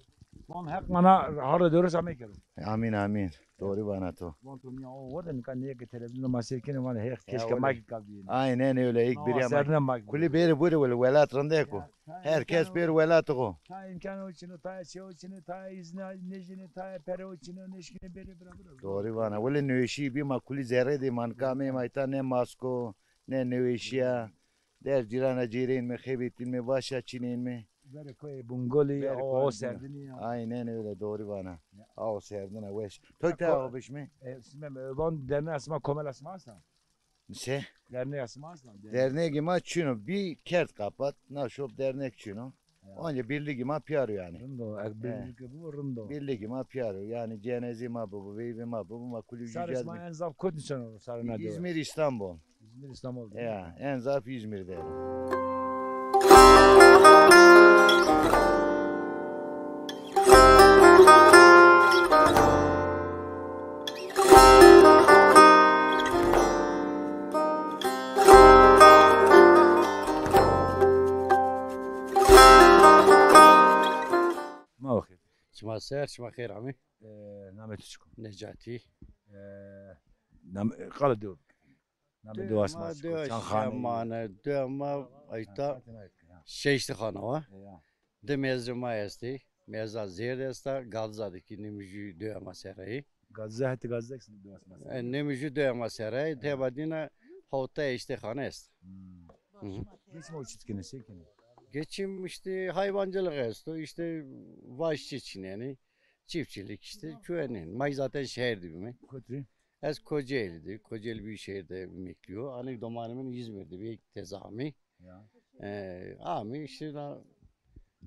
S1: Bon hak bana harda devresam mekero.
S5: Amin amin. Doğru bana to.
S1: Bon to ya o var kan niye ki televizyonda masirken var her keşke
S5: öyle.
S1: makit kaldı.
S5: Aynen öyle ilk bir
S1: Serne
S5: ama.
S1: makit.
S5: Kulli beri böyle velat randeko. Herkes bir velat ko.
S1: Ta imkanı için, ta şey için, ta izni necini, ta pere için, neşkine beri beraber.
S5: Doğru bana. Böyle nöşi bir makuli zerre de mankame mayta ne masko ne nöşiya. Der cirana cirin mi hebetin mi başa çinin mi?
S1: Böyle koy bungoli o serdini ya.
S5: Aynen öyle doğru bana. O serdina veş. Tokta o biş mi?
S1: Simem ben derneğe asma komel asma aslan.
S5: Se?
S1: Derneğe asma aslan.
S5: Derneğe gima çino bir kert kapat. Na şop dernek çino. Onca birlik gima piyaro yani.
S1: Rundo, birlik bu rundo.
S5: Birlik gima piyaro yani cenezi ma bu, veyve ma bu, makuli yücel.
S1: Sarısma en zaf kod nişan sarına diyor.
S5: İzmir İstanbul.
S1: İzmir İstanbul.
S5: Ya en zaf İzmir'de.
S1: ما بخير.
S12: شما سير شما خير عمي
S1: نعم تشكو.
S12: نجاتي
S1: نعم قال دور. نعم دو اسمع.
S12: كان خانه دوما ايتا شيشت خانه de mezruma esti meza zehir esta Gazze'deki nemüjü dövme serayı.
S1: Gazze hatta Gazze eksin dövme serayı.
S12: Nemüjü dövme serayı tebadina havta işte khane est.
S1: Geçme o çitkine sekene.
S12: Geçim işte hayvancılık est işte vahşi için yani çiftçilik işte köyün. May zaten şehir gibi mi?
S1: Kötü.
S12: Ez Kocaeli'di. Kocaeli büyük şehirde emekliyor. Anı domanımın İzmir'de bir tezami. Ami işte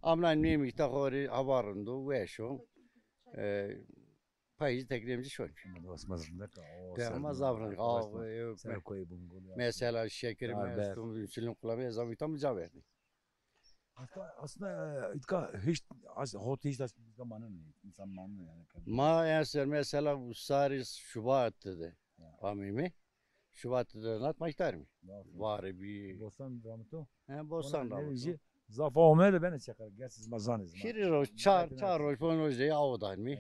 S12: Amran nemi tahori havarındı ve şu payı teklemci şu. Demaz avran. Mesela şeker mestum insulin kullanmaya zamanı tam verdi.
S1: Aslında hiç hot hiç zamanı insan manlı yani.
S12: Ma eser mesela Saris Şubat dedi. Amimi Şubat dedi anlatmak mı? Var bir.
S1: Bosan Ramto.
S12: Bosan Ramto.
S1: Zafa olmaya ben çakar. Gerçi mazanız.
S12: Kiriro çar rol falan öyle avdan mı?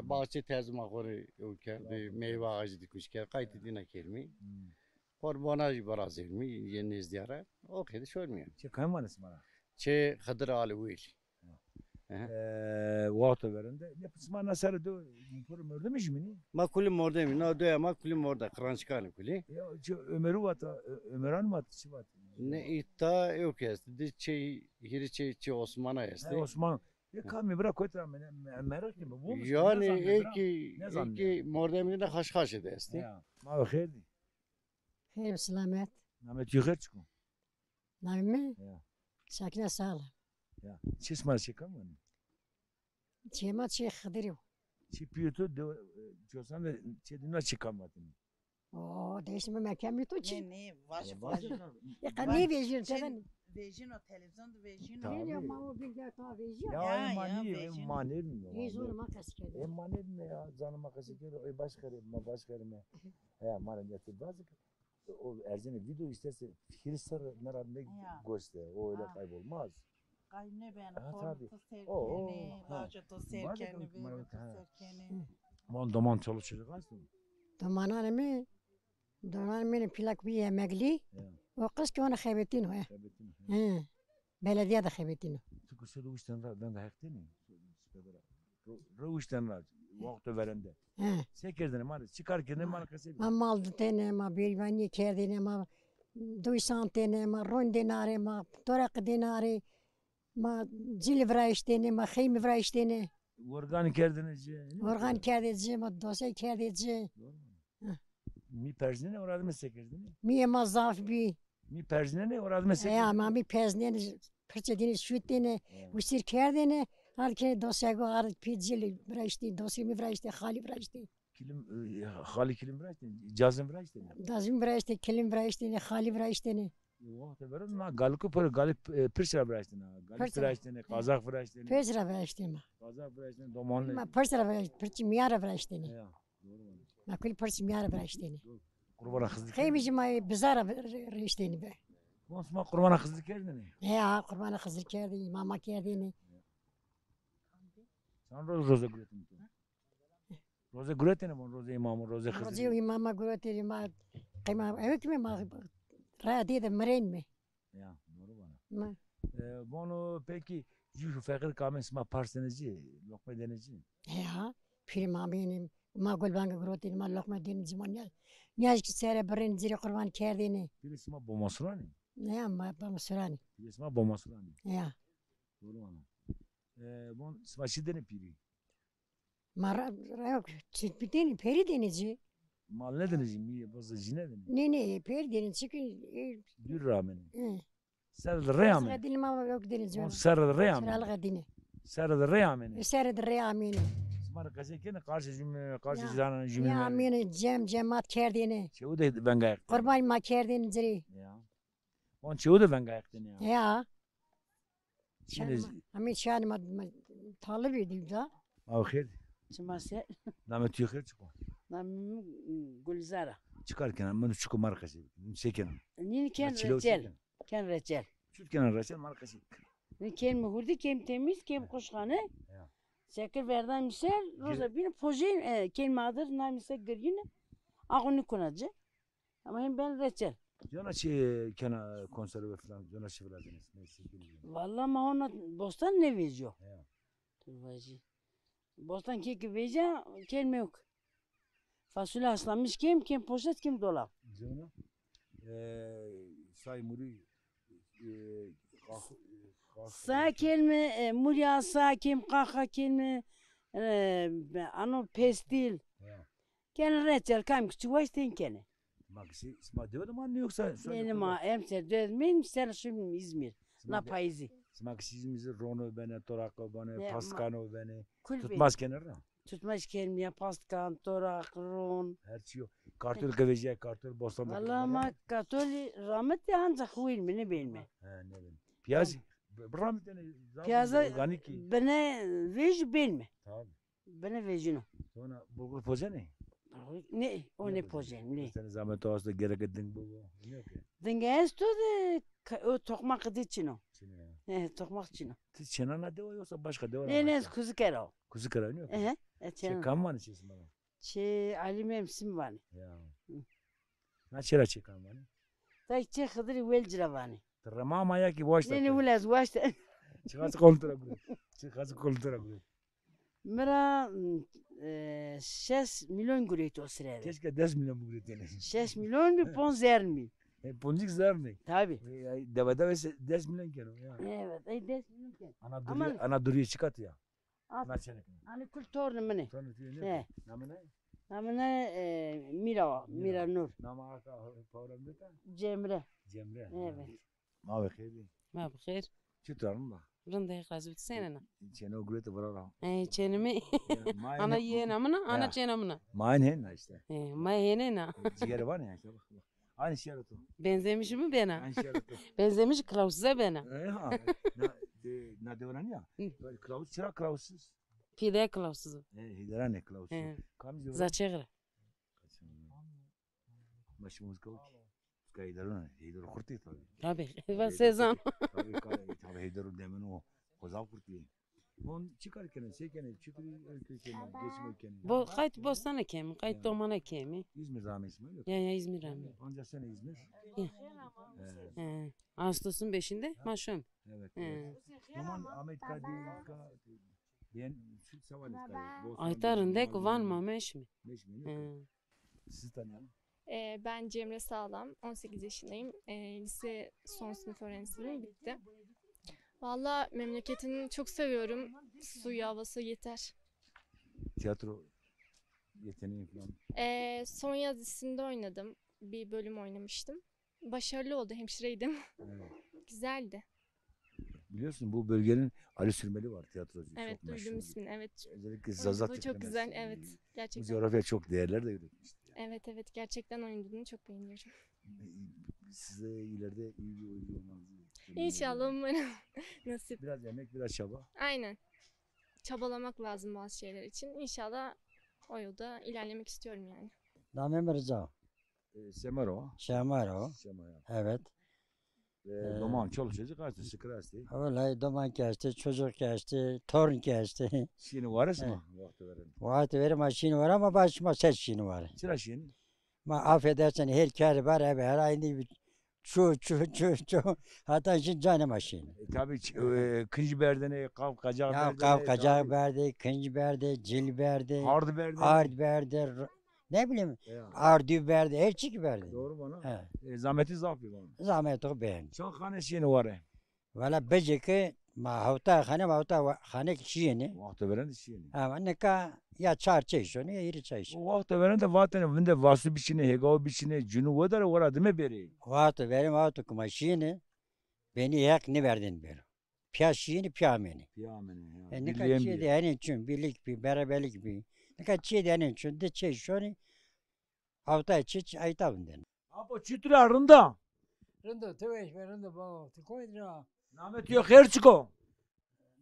S12: Bahçe terzima kori ülke meyve ağacı dikmiş ki kayıt dine kelmi. Hormonaj baraz elmi yeni izdiyara. O kadar şöyle.
S1: Çe kaym ismara.
S12: Çe Hıdır Ali Uil.
S1: Vato verende. Ne pısma nasar do por mörde mi jmini?
S12: Ma kulli morde mi? No do ma kulli morde krançkan kulli.
S1: Ya Ömer'u vata Ömeran vat çivat.
S12: Ne itta yok est. De çe hiri çe Osman'a est.
S1: Osman. Ya kami bırak koyta merak etme. Bu
S12: yani iki morde mi de haşhaş est.
S1: Ma bakir.
S13: Hayır selamet.
S1: Namet yukarı çıkın.
S13: Namme? Sakine sağlam.
S1: Ya, çismar çıkan mı?
S13: Çema çe Hıdır'ı.
S1: Çipiyotu çoğusan da çedina çıkamadın.
S13: Oo, değişme mekan yutu çi.
S14: Ne, var.
S13: Ya kanı vejin taban.
S14: Vejin o televizyonda vejin
S13: o. Ne ma o bilgi ta vejin.
S1: Ya maner mi?
S13: Vejin makas kedi.
S1: Maner mi ya? Canım makas kedi. O başka mı? Ya maner yatır bazı. O Erzin'in video isterse Filistar nerede göster. O öyle kaybolmaz.
S14: Kayne ben korku serkeni, bağcıtı serkeni, vergıtı serkeni.
S1: Mon doman çalışacak aslında.
S13: Domanar mı? Domanar mı plak bir yemekli? O kız ki onu kaybettin o ya. He. Belediye de kaybettin.
S1: Çünkü sen Ruşten Rahat ben de haklı mı? Ruşten Rahat vakti verende.
S13: He.
S1: Sekerdin ama çıkar kendine markası.
S13: Ma maldı tene ma bilvani kerdine ma 200 tane ma ron dinare ma torak dinare ma cil vraiştene ma khim vraiştene.
S1: Organ kerdiniz.
S13: Organ kerdeci ma dosya kerdeci.
S1: Mi perzine orada mı sekerdin?
S13: Mi ma zaf bi.
S1: Mi perzine ne orada mı sekerdin?
S13: Ya ma mi peznene pırçedini şüttene usir kerdine. Halke dosya go ar pizili vraişti dosya mi vraişti khali vraişti.
S1: Kilim hali kilim vraişti. Cazım vraişti.
S13: Dazim vraişti kilim vraişti khali vraişti.
S1: Vakti verin ma galıkı per galip pirsra vraişti. Galip vraişti. Kazak vraişti.
S13: Pırsra vraişti ma.
S1: Kazak vraişti. Domanlı.
S13: Ma pırsra vraişti. Pırçı miyara vraişti.
S1: Ya.
S13: Ma kul pırçı miyara vraişti.
S1: Kurbana kızdık.
S13: Khaymi ma bizara vraişti be.
S1: Osman kurbana kızdık kerdin.
S13: Ya kurbana kızır kerdi, mama kerdi.
S1: Sen roza güretin. Roza güretin mi? Roza imamı, roza kızı.
S13: Roza imama güretin ma. Kayma evet mi ma? Radi de meren mi?
S1: Ya doğru bana.
S13: Ma.
S1: Bunu peki şu fakir kamen sma parseneci, lokma deneci.
S13: Ya film benim ma gulbanga güretin ma lokma denici man ya. Niyaz ki sere beren ziri kurban kerdi.
S1: Bir sma bomasrani.
S13: Ne ma bomasrani.
S1: Bir sma bomasrani.
S13: Ya.
S1: Doğru bana. Bon sma şidene piri.
S13: Mara yok. Çitbiteni peri denici.
S1: Mal ne deneci mi? Bazı cine deneci.
S13: Ne peri denici ki.
S1: Bir rağmen.
S13: Hı.
S1: Serad reyame.
S13: Serad ilma yok denici.
S1: Serad reyame.
S13: Serad gadine.
S1: Serad reyame.
S13: Serad reyame.
S1: Smar kaze kene karşı cümle karşı zana cümle.
S13: Ya amine cemaat kerdine.
S1: Çevu da ben gayak.
S13: Kurban ma kerdine ziri.
S1: Ya. On çevu da ben gayak ya.
S13: Ya.
S1: Şimdi
S13: amin şan ma talep edeyim da.
S1: Ahir.
S14: Çimase.
S1: Namet yukarı çıkıyor.
S14: Nam Gülzara.
S1: Çıkarken ben çıkıyor markası. Seken.
S14: Nin ken reçel. Ken reçel.
S1: Türkiye'nin reçel markası.
S14: Nin ken muhurdi kem temiz kem kuşkanı. Şeker verden misal roza bir proje ken madır na misal görgün. Ağını konacı. Ama hem ben reçel.
S1: Jona şey kena konserve falan jona şey falan neyse.
S14: Vallahi ma ona bostan ne vejiyor. Turvacı. Bostan keki veja kelme yok. Fasulye haşlanmış kim poşet kim dolap.
S1: Jona say muri
S14: Sağ kelme murya sağ kim kaka kelme ano pestil. Ken reçel kam küçük vaşten kene.
S1: Maxi isma diyor ama ne yoksa
S14: Benim emser dözmeyin sen şimdi İzmir. Na payızı.
S1: Maximiz'i Rono bene, Torako bene, Paskano bene.
S14: Kulübe.
S1: Tutmaz kenara.
S14: Tutmaz kelmeye paskan, torak, ron.
S1: Her şey yok. Kartol kaveciye, kartol bostanlık.
S14: Valla ama katoli rahmetli ancak huyul mu ne bilme.
S1: Ne bileyim. Piyaz. Rahmetli ne?
S14: Piyaza bana vej bilme.
S1: Tabii.
S14: Bana vejino.
S1: Sonra bulgur poze ne?
S14: Ne? O ne pozen ne?
S1: Sen zahmet olsa gerek edin bu. Ne ki?
S14: Dengesto de o tokmak diçino. Ne tokmak çino.
S1: Çena ne diyor yoksa başka diyor.
S14: Ne kuzu kero.
S1: Kuzu kero ne?
S14: Şey
S1: kam var içerisinde.
S14: Şey Ali Memsim var.
S1: Ya. Ne çera çekam var?
S14: Ta içe Hıdır Velcira var.
S1: Tamam ya ki boşta.
S14: Ne ulaz boşta.
S1: Çıkası kontrol ediyor. Çıkası kontrol ediyor.
S14: Mera 6 milyon gureyt o sırada.
S1: Keşke 10 milyon bu gureyt.
S14: 6 milyon bir pon zermi.
S1: Ponzik zermi.
S14: Tabii.
S1: Devada 10 milyon kere.
S14: Evet, 10 milyon kere.
S1: Ana duruyor çıkat ya.
S14: Ana çenek. Ana kulturnu mu ne?
S1: Ne? Namına?
S14: Namına Mira Nur.
S1: Nama aka program deta?
S14: Cemre.
S1: Cemre.
S14: Evet.
S1: Ma bخير.
S15: ما بخير.
S1: شو تعمل؟
S15: رنده خازوت سننا.
S1: Çene gureyt برا.
S15: çenemi. Ana yena mına, ana çenemine.
S1: Mayn hen işte.
S15: Ma henena.
S1: Ciğeri var ya işte bak. Aynı şey aradı.
S15: Benzemiş mi bana?
S1: Aynı şey aradı.
S15: Benzemiş Klaus'a bana.
S1: Ne diyorlar ya? Klaus çıra Klaus'suz.
S15: Pide Klaus'suz.
S1: Hidra ne Klaus? Kam diyor?
S15: Zaçeğre.
S1: Başımız kavuk. Hidra kurti tabii.
S15: Tabii. Ben sezon.
S1: Tabii hidra demen o. Kozav kurti. On çıkarken, seyken, çıkıyor geçmerken.
S15: Bu kayıt Bostan'a kemi, kayıt Doman'a kemi.
S1: İzmir Rami İsmail.
S15: Ya İzmir Rami.
S1: Ancak sen İzmir.
S15: Ağustos'un 5'inde maşum.
S1: Evet. Doman Ahmet Kadir. Ben şu saval istedim.
S15: Aytarında kuvan mı meş mi?
S1: Meş mi? Siz tanıyalım.
S16: Ben Cemre Sağlam, 18 yaşındayım. Lise son sınıf öğrencisiyim, bitti. Valla memleketini çok seviyorum. Suyu, havası yeter.
S1: Tiyatro yeteneği falan.
S16: Son yaz dizisinde oynadım. Bir bölüm oynamıştım. Başarılı oldu, hemşireydim.
S1: Evet.
S16: Güzeldi.
S1: Biliyorsun bu bölgenin Ali Sürmeli var tiyatrocu.
S16: Evet,
S1: çok
S16: duydum
S1: meşhur.
S16: ismini, evet.
S1: Özellikle
S16: Oyunculuğu
S1: Zazat
S16: çok güzel,
S1: tiplemesi.
S16: evet.
S1: Bu
S16: Gerçekten.
S1: coğrafyaya çok değerler de üretmiştir.
S16: Evet, gerçekten oyunculuğunu çok beğeniyorum.
S1: Size ileride iyi bir oyuncu olmanızı
S16: İnşallah umarım nasip.
S1: Biraz emek, biraz çaba.
S16: Aynen. Çabalamak lazım bazı şeyler için. İnşallah o yolda ilerlemek istiyorum yani.
S9: Namem Rıza.
S1: Semero.
S9: Şemaro.
S1: Semero.
S9: Evet.
S1: Doman çoluk çocuk açtı, sıkır açtı.
S9: Vallahi doman geçti, çocuk geçti, torun geçti.
S1: Şimdi varız mı? Vakti verelim.
S9: Vakti verim şimdi var ama başıma ses şimdi var.
S1: Çıra şimdi.
S9: Ma affedersen her kere var eve her aynı şu. Hatta şimdi canım aşın.
S1: Tabii kıncı berdene, kavkacak
S9: Ya
S1: berdene.
S9: kavkacak berdi, kıncı berdi, cil berdi.
S1: Hard berdi.
S9: Hard berdi. Ne bileyim, ardı berdi, her çiki berdi.
S1: Doğru bana.
S9: He.
S1: Zahmeti zaf bir bana.
S9: Zahmet o beğen.
S1: Çok hane şeyini var.
S9: Valla beceki ma havta hane kişiyeni.
S1: Vakti veren şeyini.
S9: Ama ne ka ya çar çeşoni ya iri çeş.
S1: O vakti veren de vatanı vinde vasu biçine, hegao biçine, cunu vadar var değil mi beri?
S9: Vakti verim vakti kuma şiini beni yak ne verdin beri. Pya şiini pya meni.
S1: Pya meni.
S9: Ne ka çiğ de hani için birlik bir beraberlik bir. Ne ka çiğ de hani için de çeşoni. Havta çiç ayta bundan.
S1: Apo çitre arında.
S17: Rında teveş ve rında bağ. Koydra.
S1: Namet yok her çıko.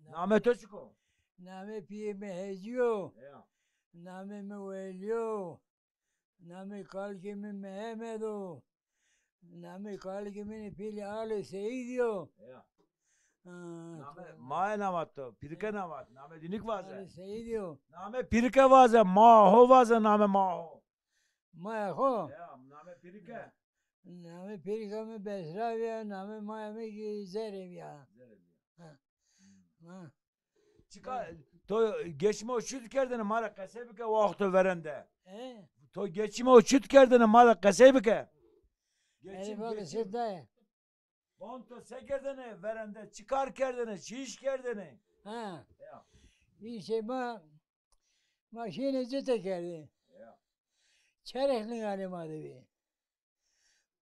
S1: Namet yok çıko.
S17: Name piyeme heziyo. Name meveliyo. Name kalkemi Mehmedo. Name kalkemi pili ale seyidiyo.
S1: Mae namatto, pirke namat, name dinik vaze.
S17: Ale seyidiyo.
S1: Name pirke vaze, maho vaze name maho.
S17: Maho.
S1: Name pirke.
S17: Name pirke mi besraviya, name maemi zereviya.
S1: Çıka, to geçme o çüt kerdene mara kasebike vakti verende. To geçme o çüt kerdene mara kasebike.
S17: Geçim.
S1: Bonto sekerdene verende, çıkar kerdene, şiş kerdene.
S17: Ha. İşte maşine tekerdi. Çerekli halim adı bir.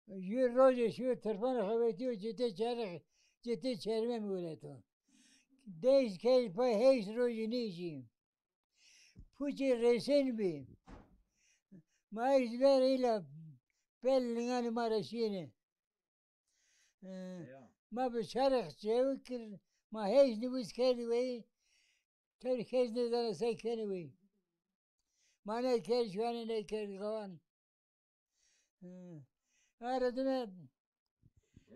S17: Yür roje şu tırpanı havetiyor ciddi çerme mi öğretti. Değiş kez pay heys roje nişim. Puçi resen bir. Maiz veriyle bellin halim arasını. Ma bir çarık çevkir. Ma heys nüfus kerdi ve Türkiye'z ne zaman sekeni ve. Ma ne ker şu an ne ker kavan. Aradım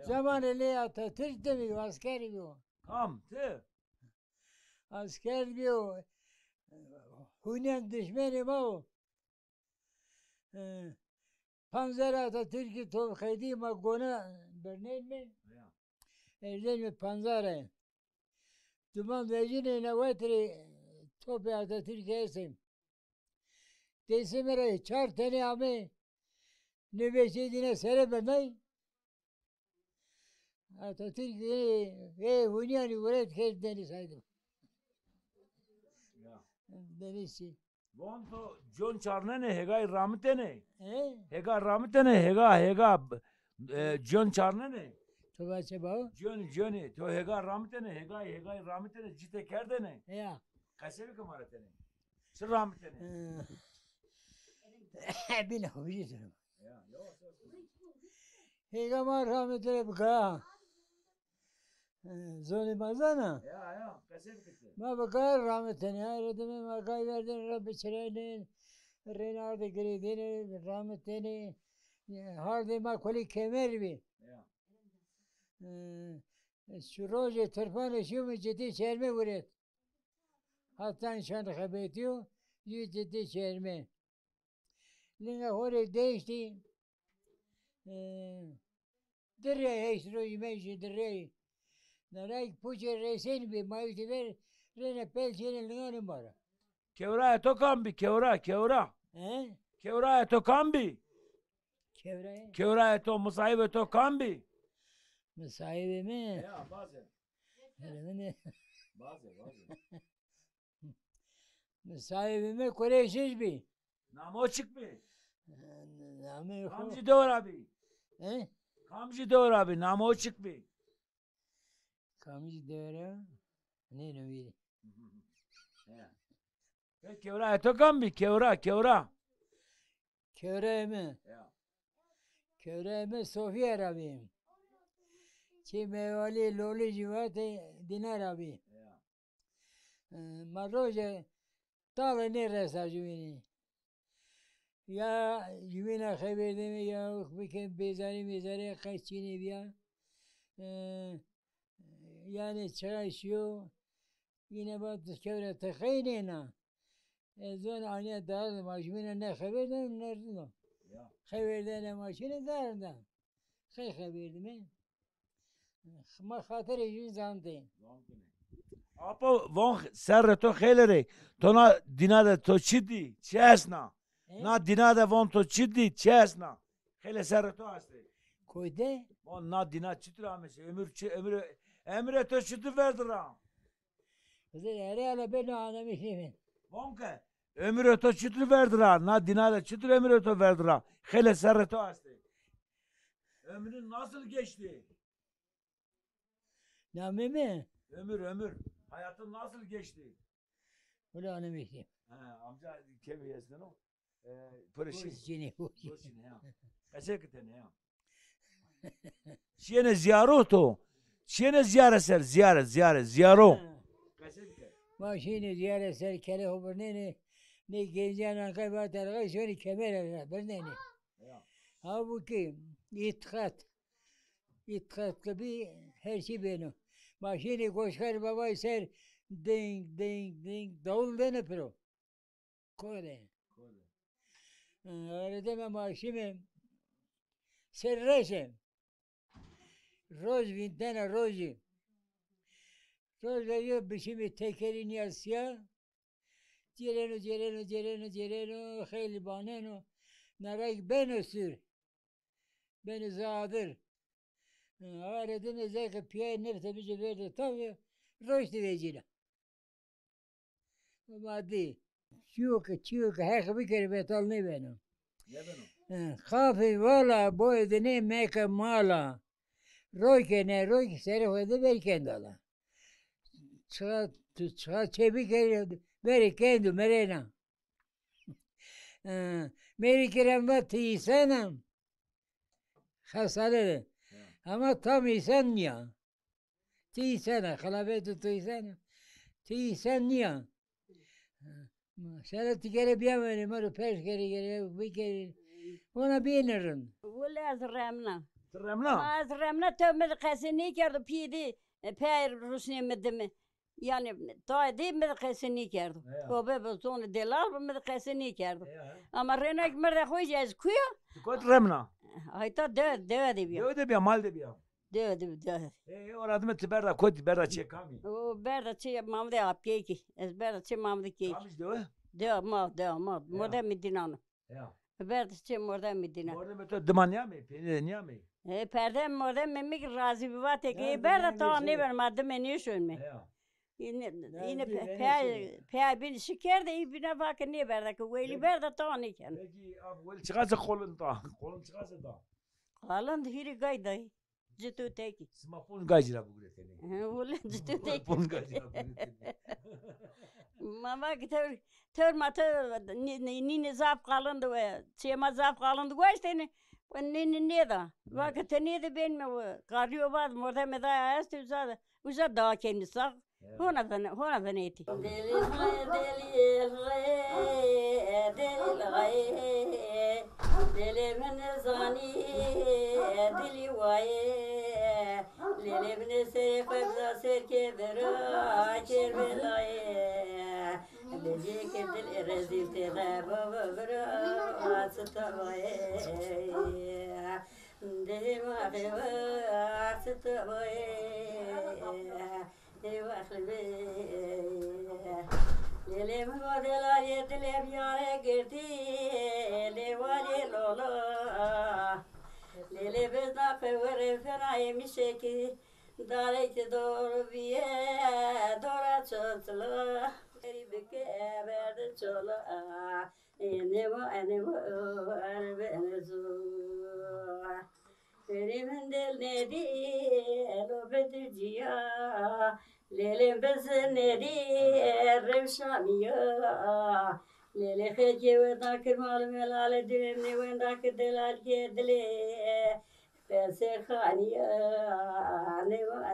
S17: zamanı ne ata Türk'te mi askeri mi o?
S1: Tam tı.
S17: Asker mi o? Hunen düşmanı mı o? Panzer ata Türk'ü top kaydı ma gona bernel mi? Erden mi panzere? Duman vecine ne vetri topu ata Türkiye esim. Desimere çar tane ame nöbeşedine serebemey. Atatürk'ü Hunyani uğret kez deniz saydım. Denizci.
S1: Bonto John Charnene hegay rahmetene.
S17: He?
S1: Hega rahmetene hega John Charnene.
S17: Toba çaba.
S1: John to hega rahmetene hegay rahmetene cite kerdene.
S17: Ya.
S1: Kasebi kamaretene. Sır rahmetene.
S17: Bin hocam. Peygamber rahmetine baka. Zoni bazana.
S1: Ya, kasebi kete.
S17: Ma bakar rahmetine. Aradığımı makay verdin Rabbi çirenin. Renardı gridini rahmetine. Hardi ma koli kemer bi. Şu roje tırpanı şu mu ciddi çelme vuret. Hatan şan xebetiyor. Yüzde çerme. Linga hore değişti. Dere heşro yemeği dere. Narak puçe resen bir mayısı ver. Rene pelçenin linga numara.
S1: Kevra eto kambi, kevra.
S17: He?
S1: Kevra eto kambi.
S17: Kevraya.
S1: Kevra eto musayib eto kambi.
S17: Sahibi mi?
S1: Ya bazen.
S17: Öyle
S1: Bazen.
S17: Sahibi mi? Kureyşiz bir.
S1: Namo çık mı?
S17: Namı yok.
S1: Kamcı doğru abi.
S17: He?
S1: Kamcı doğru abi. Namo çık mı?
S17: Kamcı doğru. Ne nöbiri?
S1: Kevra eto kambi, kevra.
S17: Kevraya mi?
S1: Ya.
S17: Kevraya mi? Sofya rabim. Ki mevali loli civate dinar abi. Maroje talı ne resa cümini. Ya cümine xeberdemi ya bikem bezari kaççini biya. Yani çay şiyo. Yine bak kevre tıkayına. Ezon anne dağıldı maşmine ne xeberden nereden? Xeberden maşine dağıldı. Xeberdim. Ma xatir yüz zante.
S1: Apo von serre to xelere. Tona dinade to çidi. Çesna. Na dinade von to çidi. Çesna. Xele serre to astı.
S17: Koyde?
S1: Von na dinad çitir amesi. Emre to çidi verdira.
S17: Zere ala ben anlamışım.
S1: Von ke. Emre to çidi verdira. Na dinade çitir emre to verdira. Xele serre to astı. Ömrün nasıl geçti?
S17: Name mi?
S1: Ömür. Hayatın nasıl geçti?
S17: Öyle anlamışım.
S1: Amca kemiyesin o. Pırışı.
S17: Boşçini.
S1: Boşçini ya. Kaçak tane ya. Şiyene ziyaroto. Şiyene ziyaro.
S17: Maşini ziyaret ser kere hober ne geleceğin arkaya batar. Şöyle kemer berneni. Halbuki itkat gibi her şey benim. Maşini koşkar baba ser ding davul dene pero. Kore. Öyle deme maşimi serreşem. Roz vintana rozi. Roz veriyor bişimi tekerini yasya. Cereno hayli baneno. Narak beni sür. Beni zadır. Öğretene zeka piye nefse bize verdi tabii. Roştu vecile. Maddi. Çiyuk her bir kere betal ne benim.
S1: Ne benim?
S17: Kafi valla boydu ne meke mala. Royke seri hoydu ver kendi ala. Çığa çebi kere ver kendi merena. Meri kerem var tiysenam. Hasaları. Ama tam insan ya. Tiysen, halabeti tiysen ya. Sana tigere biyameni maru pers gere bir kere. Ona beğenirim.
S2: Valla azramna.
S1: Remna.
S2: Azramna tövmedi kasini kerdi pidi. Per rusne medimi. Yani ta değil mi kasini kerdi. O bebe sonra delal mi kasini kerdi. Ama renak merde koyacağız kuya.
S1: Kot remna.
S2: Hayta döv de biya.
S1: Döv de biya mal de biya.
S2: Döv.
S1: Oradım tiberda kot tiberda çekami.
S2: O berda çe mamde apye ki. Ez berda çe mamde ki.
S1: Kamış döv.
S2: Döv ma. Moda midinanı.
S1: Ya.
S2: Berda çe moda midina.
S1: Moda meto dıman mi? Peynir niye mi?
S2: Perde moda memik razı bir vate ki berda ta ne ver madde meni şönme.
S1: Ya.
S2: Yine pe bin şeker de ibine bak ne berda ki veli berda ta ne ken.
S1: Peki ab vel çıkarsa kolun da. Kolun çıkarsa da.
S2: Alan hiri gayda. Jitu teki.
S1: Smartphone gajira bu greteni.
S2: Valla jitu teki.
S1: Smartphone gajira bu greteni.
S2: Mama gitar tör mata ni zaf kalındı ve çema zaf kalındı gösteni. Ne da. Vakit ne de ben mi karıyor var morda me da astı uza da kendisi. Hona da neti. Deli men zani deli vaye Lelemine seyfebza serke vera Kerbela'ya Becek edil rezil tega baba vera Asıtavaya Dema kheva Asıtavaya Lelem vadela yedile biyare girdi Levali lola Lele bezna fevre fena yemişe ki Darek doğru biye Dora çotla Eri beke verde çola Enemo Erbenezu Ferimin del nedi Elo bediciya Lele bezin nedi Revşamiya Lele khece ve dakir malum elale düğümni ve dakir delal kedile Pese khaniya Anema